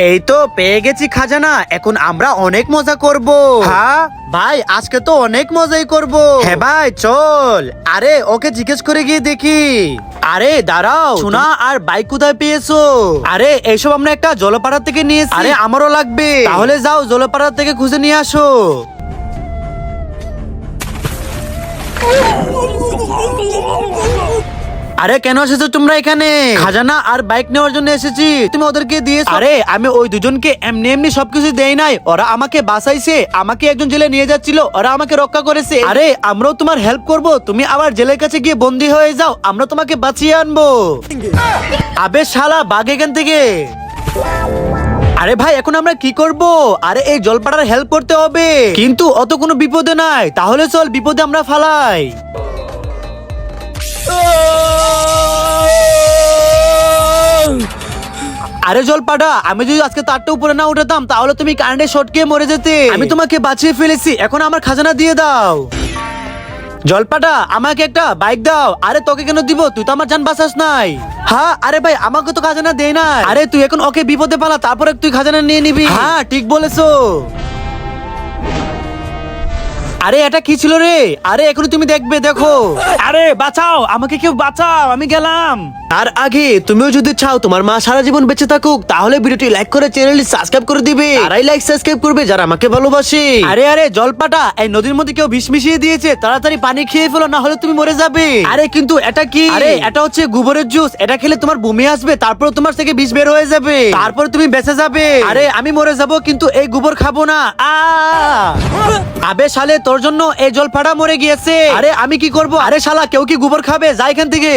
এই তো পেয়ে গেছি খাজানা, এখন আমরা অনেক মজা করব। হ্যাঁ ভাই, আজকে তো অনেক মজাই করব। হ্যাঁ ভাই চল। আরে ওকে জিজ্ঞেস করে গিয়ে দেখি। আরে দাঁড়াও, সোনা আর বাইক কোথায় পেয়েছো? আরে এইসব আমরা একটা জলপাড়া থেকে নিয়েছি। আরে আমারও লাগবে। তাহলে যাও জলপাড়া থেকে খুঁজে নিয়ে আসো। আরে কেন এসেছো তোমরা এখানে? খাজানা আর বাইক নেওয়ার জন্য এসেছি। তুমি ওদেরকে দিয়েছো? আরে আমি ওই দুজনকে এমনি এমনি সবকিছু দেই নাই, ওরা আমাকে বাঁচাইছে। আমাকে একজন জেলে নিয়ে যাচ্ছিল, ওরা আমাকে রক্ষা করেছে। আরে আমরাও তোমার হেল্প করব, তুমি আবার জেলের কাছে গিয়ে বন্দী হয়ে যাও, আমরা তোমাকে বাঁচিয়ে আনবো। আবে শালা বাঘ এখান থেকে। আরে ভাই এখন আমরা কি করব? আরে এই জলপাড়ার হেল্প করতে হবে, কিন্তু অত কোনো বিপদে নাই। তাহলে চল বিপদে আমরা ফালাই। আরে জলপাড়া, আমি যদি আজকে তারটা উপরে না উঠাতাম তাহলে তুমি কারেন্টে শর্ট খেয়ে মরে যেতে। আমি তোমাকে বাঁচিয়ে ফেলেছি, এখন আমার খাজানা দিয়ে দাও। জলপাটা আমাকে একটা বাইক দাও। আরে তোকে কেন দিব? তুই তো আমার জান বাঁচাস নাই। হ্যাঁ আরে ভাই আমাকে তো খাজানা দেই নাই। আরে তুই এখন ওকে বিপদে পালা, তারপরে তুই খাজানা নিয়ে নিবি। হ্যাঁ ঠিক বলেছো। আরে এটা কি ছিল রে? আরে এখন তুমি দেখবে, দেখো। আরে বাঁচাও আমাকে, কেউ বাঁচাও, আমি গেলাম। তার আগে তুমিও যদি চাও তোমার মা সারা জীবন বেঁচে থাকুক, তাহলে ভিডিওটি লাইক করে চ্যানেলটি সাবস্ক্রাইব করে দিবে। আরাই লাইক সাবস্ক্রাইব করবে যারা আমাকে ভালোবাসে। আরে আরে জলপাটা, এই নদীর মধ্যে কেউ বিষ মিশিয়ে দিয়েছে, তাড়াতাড়ি পানি খেয়ে ফেলো, না হলে তুমি মরে যাবে। আরে কিন্তু এটা কি? আরে এটা হচ্ছে গোবরের জুস, এটা খেলে তোমার বমি আসবে, তারপর তোমার থেকে বিষ বের হয়ে যাবে, তারপর তুমি বেঁচে যাবে। আরে আমি মরে যাব, কিন্তু এই গোবর খাবো না। আবে শালে, তোর জন্য এই জলপাটা মরে গিয়েছে। আরে আমি কি করব? আরে শালা কেউ কি গোবর খাবে? যা এখান থেকে।